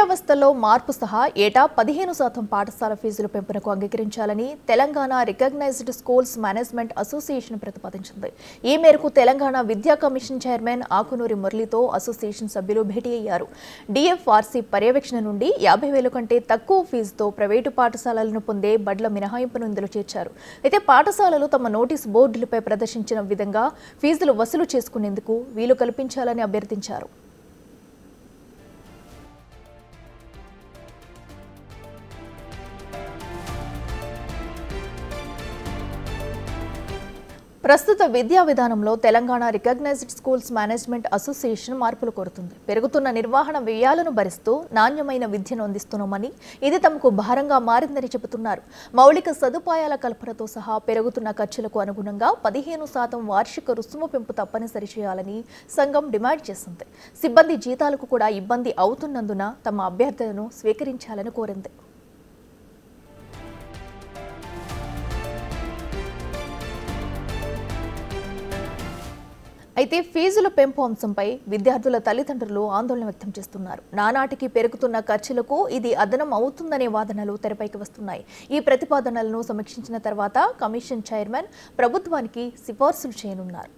విద్యావ్యవస్థలో మార్పు సహా ఏటా 15% పాఠశాల ఫీజుల పెంపునకు అంగీకరించాలని Telangana recognised schools management association ప్రతిపాదించింది. ఈ మేరకు తెలంగాణ విద్యా కమిషన్ చైర్మన్ ఆకునూరి మురళితో అసోసియేషన్ సభ్యులు భేటీ అయ్యారు. డిఎఫ్ఆర్సీ పర్యవేక్షణ నుండి 50,000 కంటే తక్కువ ఫీజుతో ప్రైవేటు పాఠశాలలను పొందే బడ్ల మినహాయింపును ఇందులో చేర్చారు. అయితే పాఠశాలలు తమ నోటీసు బోర్డులపై ప్రదర్శించిన విధంగా ఫీజులు వసూలు చేసుకునేందుకు వీలు కల్పించాలని అభ్యర్థించారు. ప్రస్తుత విద్యా విధానంలో Telangana recognised schools management association మార్పులు కోరుతుంది. పెరుగుతున్న నిర్వహణ వ్యయాలను భరిస్తూ నాణ్యమైన విద్యను అందిస్తున్నామని, ఇది తమకు భారంగా మారిందని చెబుతున్నారు. మౌలిక సదుపాయాల కల్పనతో సహా పెరుగుతున్న ఖర్చులకు అనుగుణంగా 15% వార్షిక రుసుము పెంపు తప్పనిసరి చేయాలని సంఘం డిమాండ్ చేసింది. సిబ్బంది జీతాలకు కూడా ఇబ్బంది అవుతున్నందున తమ అభ్యర్థనను స్వీకరించాలని కోరింది. అయితే ఫీజుల పెంపు అంశంపై విద్యార్థుల తల్లిదండ్రులు ఆందోళన వ్యక్తం చేస్తున్నారు. నానాటికి పెరుగుతున్న ఖర్చులకు ఇది అదనం అవుతుందనే వాదనలు తెరపైకి వస్తున్నాయి. ఈ ప్రతిపాదనలను సమీక్షించిన తర్వాత కమిషన్ చైర్మన్ ప్రభుత్వానికి సిఫార్సులు చేయనున్నారు.